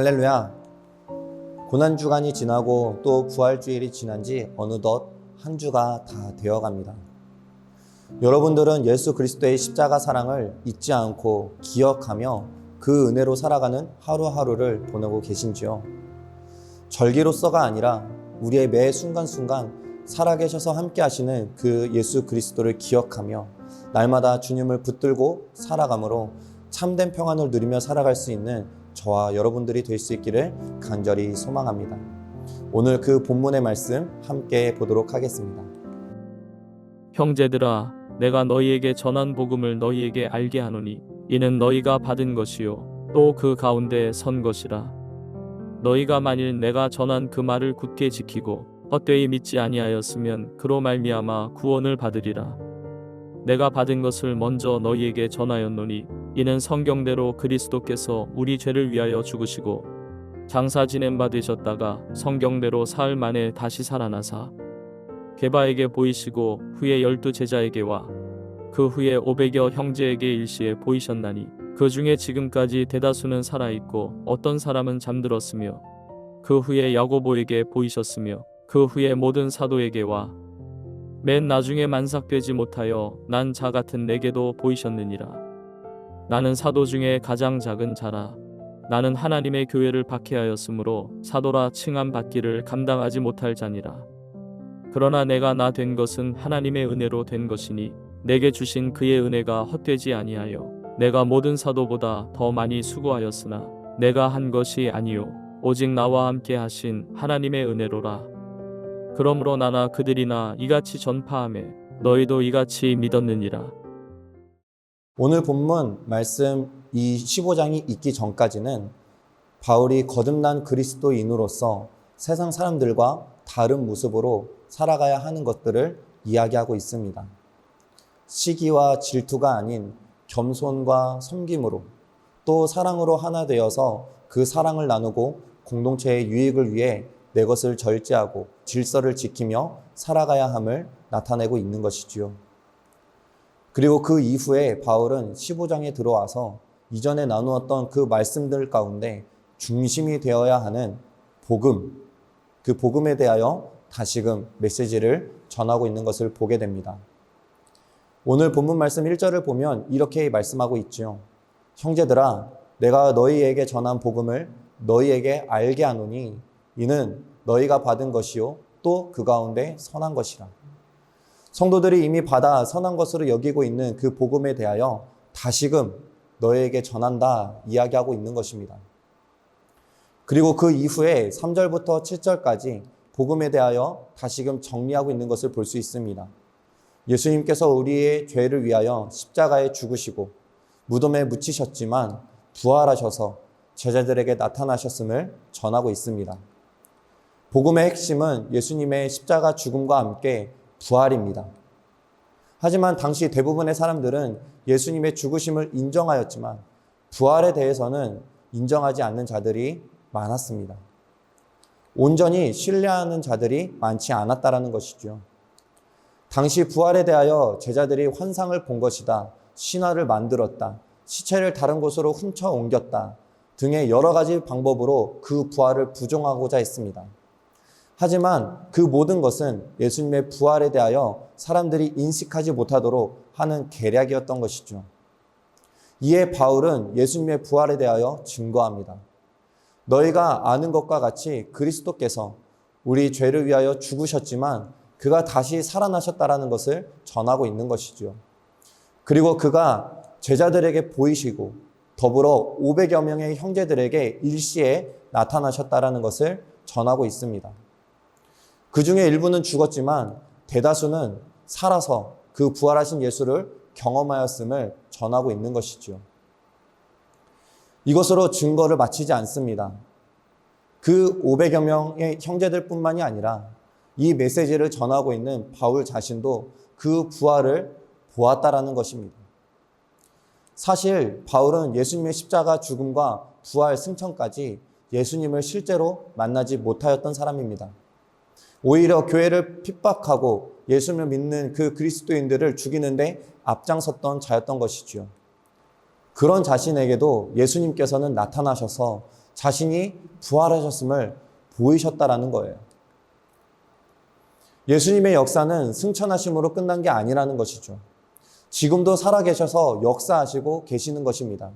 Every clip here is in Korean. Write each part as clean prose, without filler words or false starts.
할렐루야. 고난주간이 지나고 또 부활주일이 지난 지 어느덧 한 주가 다 되어갑니다. 여러분들은 예수 그리스도의 십자가 사랑을 잊지 않고 기억하며 그 은혜로 살아가는 하루하루를 보내고 계신지요? 절기로서가 아니라 우리의 매 순간순간 살아계셔서 함께 하시는 그 예수 그리스도를 기억하며 날마다 주님을 붙들고 살아감으로 참된 평안을 누리며 살아갈 수 있는 저와 여러분들이 될 수 있기를 간절히 소망합니다. 오늘 그 본문의 말씀 함께 보도록 하겠습니다. 형제들아, 내가 너희에게 전한 복음을 너희에게 알게 하노니 이는 너희가 받은 것이요 또 그 가운데 선 것이라. 너희가 만일 내가 전한 그 말을 굳게 지키고 헛되이 믿지 아니하였으면 그로 말미암아 구원을 받으리라. 내가 받은 것을 먼저 너희에게 전하였노니 이는 성경대로 그리스도께서 우리 죄를 위하여 죽으시고 장사 지낸 바 되셨다가 성경대로 사흘 만에 다시 살아나사 게바에게 보이시고 후에 12 제자에게와 그 후에 500여 형제에게 일시에 보이셨나니 그 중에 지금까지 대다수는 살아있고 어떤 사람은 잠들었으며 그 후에 야고보에게 보이셨으며 그 후에 모든 사도에게와 맨 나중에 만삭되지 못하여 난 자 같은 내게도 보이셨느니라. 나는 사도 중에 가장 작은 자라. 나는 하나님의 교회를 박해하였으므로 사도라 칭함 받기를 감당하지 못할 자니라. 그러나 내가 나 된 것은 하나님의 은혜로 된 것이니 내게 주신 그의 은혜가 헛되지 아니하여 내가 모든 사도보다 더 많이 수고하였으나 내가 한 것이 아니요 오직 나와 함께 하신 하나님의 은혜로라. 그러므로 나나 그들이나 이같이 전파하매 너희도 이같이 믿었느니라. 오늘 본문 말씀 이 15장이 있기 전까지는 바울이 거듭난 그리스도인으로서 세상 사람들과 다른 모습으로 살아가야 하는 것들을 이야기하고 있습니다. 시기와 질투가 아닌 겸손과 섬김으로 또 사랑으로 하나 되어서 그 사랑을 나누고 공동체의 유익을 위해 내 것을 절제하고 질서를 지키며 살아가야 함을 나타내고 있는 것이지요. 그리고 그 이후에 바울은 15장에 들어와서 이전에 나누었던 그 말씀들 가운데 중심이 되어야 하는 복음, 그 복음에 대하여 다시금 메시지를 전하고 있는 것을 보게 됩니다. 오늘 본문 말씀 1절을 보면 이렇게 말씀하고 있지요. 형제들아, 내가 너희에게 전한 복음을 너희에게 알게 하노니 이는 너희가 받은 것이요 또 그 가운데 선한 것이라. 성도들이 이미 받아 선한 것으로 여기고 있는 그 복음에 대하여 다시금 너희에게 전한다 이야기하고 있는 것입니다. 그리고 그 이후에 3절부터 7절까지 복음에 대하여 다시금 정리하고 있는 것을 볼 수 있습니다. 예수님께서 우리의 죄를 위하여 십자가에 죽으시고 무덤에 묻히셨지만 부활하셔서 제자들에게 나타나셨음을 전하고 있습니다. 복음의 핵심은 예수님의 십자가 죽음과 함께 부활입니다. 하지만 당시 대부분의 사람들은 예수님의 죽으심을 인정하였지만 부활에 대해서는 인정하지 않는 자들이 많았습니다. 온전히 신뢰하는 자들이 많지 않았다라는 것이죠. 당시 부활에 대하여 제자들이 환상을 본 것이다, 신화를 만들었다, 시체를 다른 곳으로 훔쳐 옮겼다 등의 여러 가지 방법으로 그 부활을 부정하고자 했습니다. 하지만 그 모든 것은 예수님의 부활에 대하여 사람들이 인식하지 못하도록 하는 계략이었던 것이죠. 이에 바울은 예수님의 부활에 대하여 증거합니다. 너희가 아는 것과 같이 그리스도께서 우리 죄를 위하여 죽으셨지만 그가 다시 살아나셨다라는 것을 전하고 있는 것이죠. 그리고 그가 제자들에게 보이시고 더불어 500여 명의 형제들에게 일시에 나타나셨다라는 것을 전하고 있습니다. 그 중에 일부는 죽었지만 대다수는 살아서 그 부활하신 예수를 경험하였음을 전하고 있는 것이죠. 이것으로 증거를 마치지 않습니다. 그 500여 명의 형제들뿐만이 아니라 이 메시지를 전하고 있는 바울 자신도 그 부활을 보았다라는 것입니다. 사실 바울은 예수님의 십자가 죽음과 부활 승천까지 예수님을 실제로 만나지 못하였던 사람입니다. 오히려 교회를 핍박하고 예수님을 믿는 그 그리스도인들을 죽이는데 앞장섰던 자였던 것이지요. 그런 자신에게도 예수님께서는 나타나셔서 자신이 부활하셨음을 보이셨다라는 거예요. 예수님의 역사는 승천하심으로 끝난 게 아니라는 것이죠. 지금도 살아계셔서 역사하시고 계시는 것입니다.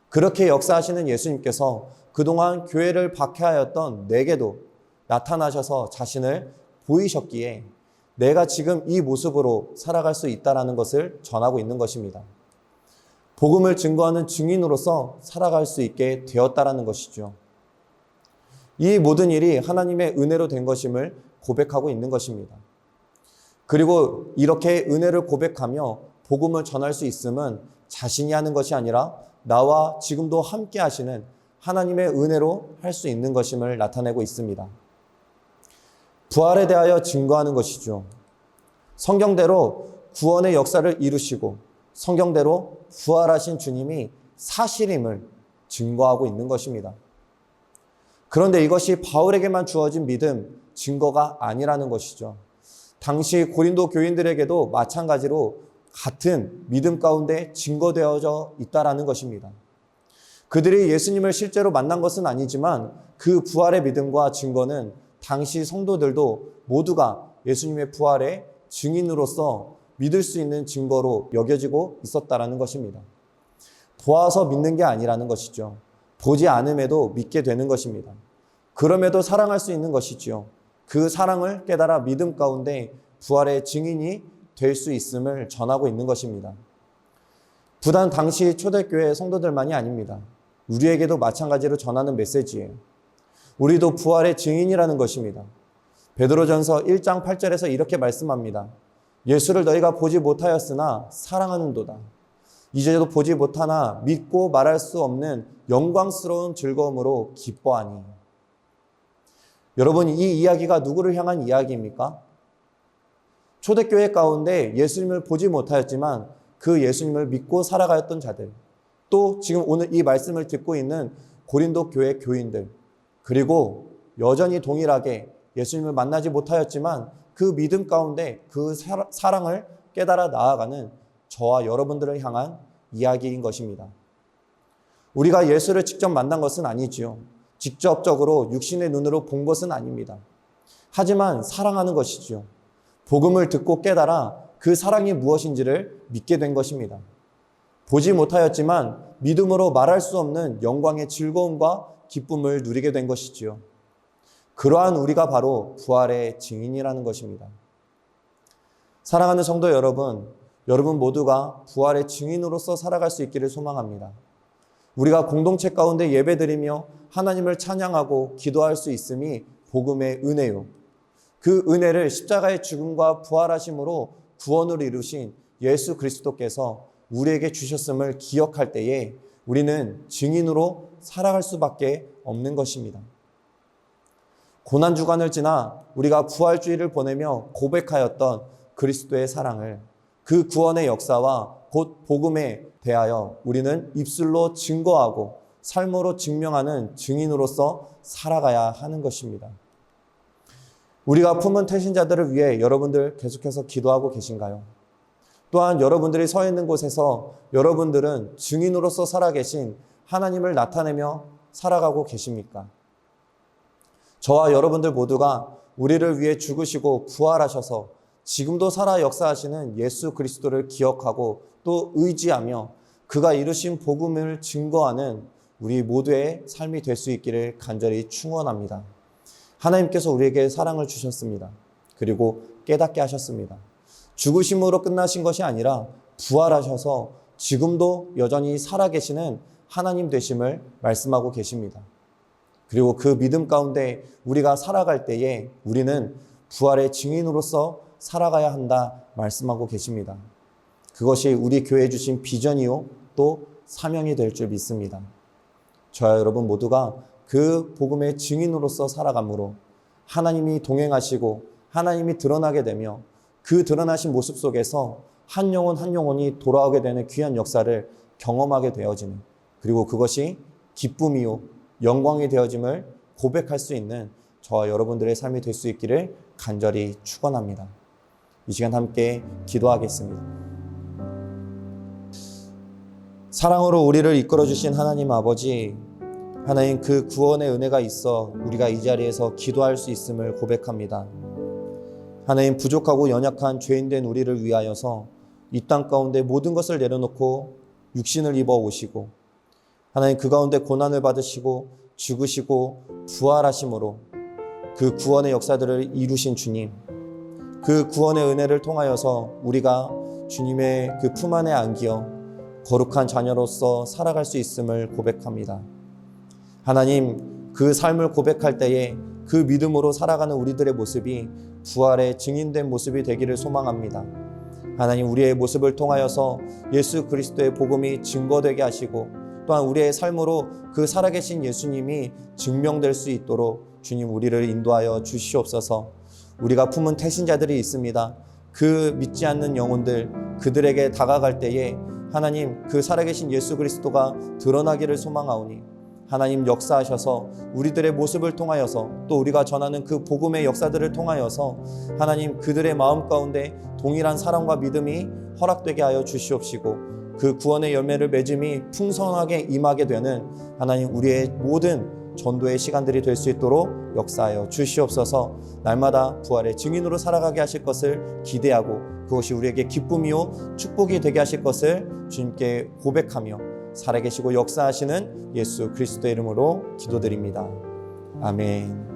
그렇게 역사하시는 예수님께서 그동안 교회를 박해하였던 내게도 나타나셔서 자신을 보이셨기에 내가 지금 이 모습으로 살아갈 수 있다는 것을 전하고 있는 것입니다. 복음을 증거하는 증인으로서 살아갈 수 있게 되었다는 것이죠. 이 모든 일이 하나님의 은혜로 된 것임을 고백하고 있는 것입니다. 그리고 이렇게 은혜를 고백하며 복음을 전할 수 있음은 자신이 하는 것이 아니라 나와 지금도 함께 하시는 하나님의 은혜로 할 수 있는 것임을 나타내고 있습니다. 부활에 대하여 증거하는 것이죠. 성경대로 구원의 역사를 이루시고 성경대로 부활하신 주님이 사실임을 증거하고 있는 것입니다. 그런데 이것이 바울에게만 주어진 믿음, 증거가 아니라는 것이죠. 당시 고린도 교인들에게도 마찬가지로 같은 믿음 가운데 증거되어져 있다라는 것입니다. 그들이 예수님을 실제로 만난 것은 아니지만 그 부활의 믿음과 증거는 당시 성도들도 모두가 예수님의 부활의 증인으로서 믿을 수 있는 증거로 여겨지고 있었다라는 것입니다. 보아서 믿는 게 아니라는 것이죠. 보지 않음에도 믿게 되는 것입니다. 그럼에도 사랑할 수 있는 것이지요. 그 사랑을 깨달아 믿음 가운데 부활의 증인이 될 수 있음을 전하고 있는 것입니다. 부단 당시 초대교회 성도들만이 아닙니다. 우리에게도 마찬가지로 전하는 메시지예요. 우리도 부활의 증인이라는 것입니다. 베드로전서 1장 8절에서 이렇게 말씀합니다. 예수를 너희가 보지 못하였으나 사랑하는도다. 이제도 보지 못하나 믿고 말할 수 없는 영광스러운 즐거움으로 기뻐하니. 여러분, 이 이야기가 누구를 향한 이야기입니까? 초대교회 가운데 예수님을 보지 못하였지만 그 예수님을 믿고 살아가였던 자들, 또 지금 오늘 이 말씀을 듣고 있는 고린도 교회 교인들, 그리고 여전히 동일하게 예수님을 만나지 못하였지만 그 믿음 가운데 그 사랑을 깨달아 나아가는 저와 여러분들을 향한 이야기인 것입니다. 우리가 예수를 직접 만난 것은 아니지요. 직접적으로 육신의 눈으로 본 것은 아닙니다. 하지만 사랑하는 것이지요. 복음을 듣고 깨달아 그 사랑이 무엇인지를 믿게 된 것입니다. 보지 못하였지만 믿음으로 말할 수 없는 영광의 즐거움과 기쁨을 누리게 된 것이지요. 그러한 우리가 바로 부활의 증인이라는 것입니다. 사랑하는 성도 여러분, 여러분 모두가 부활의 증인으로서 살아갈 수 있기를 소망합니다. 우리가 공동체 가운데 예배드리며 하나님을 찬양하고 기도할 수 있음이 복음의 은혜요. 그 은혜를 십자가의 죽음과 부활하심으로 구원을 이루신 예수 그리스도께서 우리에게 주셨음을 기억할 때에 우리는 증인으로 살아갈 수밖에 없는 것입니다. 고난주간을 지나 우리가 부활주의를 보내며 고백하였던 그리스도의 사랑을, 그 구원의 역사와 곧 복음에 대하여 우리는 입술로 증거하고 삶으로 증명하는 증인으로서 살아가야 하는 것입니다. 우리가 품은 태신자들을 위해 여러분들 계속해서 기도하고 계신가요? 또한 여러분들이 서 있는 곳에서 여러분들은 증인으로서 살아계신 하나님을 나타내며 살아가고 계십니까? 저와 여러분들 모두가 우리를 위해 죽으시고 부활하셔서 지금도 살아 역사하시는 예수 그리스도를 기억하고 또 의지하며 그가 이루신 복음을 증거하는 우리 모두의 삶이 될 수 있기를 간절히 축원합니다. 하나님께서 우리에게 사랑을 주셨습니다. 그리고 깨닫게 하셨습니다. 죽으심으로 끝나신 것이 아니라 부활하셔서 지금도 여전히 살아계시는 하나님 되심을 말씀하고 계십니다. 그리고 그 믿음 가운데 우리가 살아갈 때에 우리는 부활의 증인으로서 살아가야 한다 말씀하고 계십니다. 그것이 우리 교회에 주신 비전이요 또 사명이 될 줄 믿습니다. 저와 여러분 모두가 그 복음의 증인으로서 살아감으로 하나님이 동행하시고 하나님이 드러나게 되며 그 드러나신 모습 속에서 한 영혼 한 영혼이 돌아오게 되는 귀한 역사를 경험하게 되어지는, 그리고 그것이 기쁨이요 영광이 되어짐을 고백할 수 있는 저와 여러분들의 삶이 될 수 있기를 간절히 축원합니다. 이 시간 함께 기도하겠습니다. 사랑으로 우리를 이끌어 주신 하나님 아버지, 하나님, 그 구원의 은혜가 있어 우리가 이 자리에서 기도할 수 있음을 고백합니다. 하나님, 부족하고 연약한 죄인된 우리를 위하여서 이 땅 가운데 모든 것을 내려놓고 육신을 입어 오시고, 하나님, 그 가운데 고난을 받으시고 죽으시고 부활하심으로 그 구원의 역사들을 이루신 주님, 그 구원의 은혜를 통하여서 우리가 주님의 그 품 안에 안기어 거룩한 자녀로서 살아갈 수 있음을 고백합니다. 하나님, 그 삶을 고백할 때에 그 믿음으로 살아가는 우리들의 모습이 부활의 증인된 모습이 되기를 소망합니다. 하나님, 우리의 모습을 통하여서 예수 그리스도의 복음이 증거되게 하시고, 또한 우리의 삶으로 그 살아계신 예수님이 증명될 수 있도록 주님, 우리를 인도하여 주시옵소서. 우리가 품은 태신자들이 있습니다. 그 믿지 않는 영혼들, 그들에게 다가갈 때에 하나님, 그 살아계신 예수 그리스도가 드러나기를 소망하오니 하나님, 역사하셔서 우리들의 모습을 통하여서 또 우리가 전하는 그 복음의 역사들을 통하여서 하나님, 그들의 마음 가운데 동일한 사랑과 믿음이 허락되게 하여 주시옵시고, 그 구원의 열매를 맺음이 풍성하게 임하게 되는 하나님, 우리의 모든 전도의 시간들이 될 수 있도록 역사하여 주시옵소서. 날마다 부활의 증인으로 살아가게 하실 것을 기대하고, 그것이 우리에게 기쁨이요 축복이 되게 하실 것을 주님께 고백하며 살아계시고 역사하시는 예수 그리스도의 이름으로 기도드립니다. 아멘.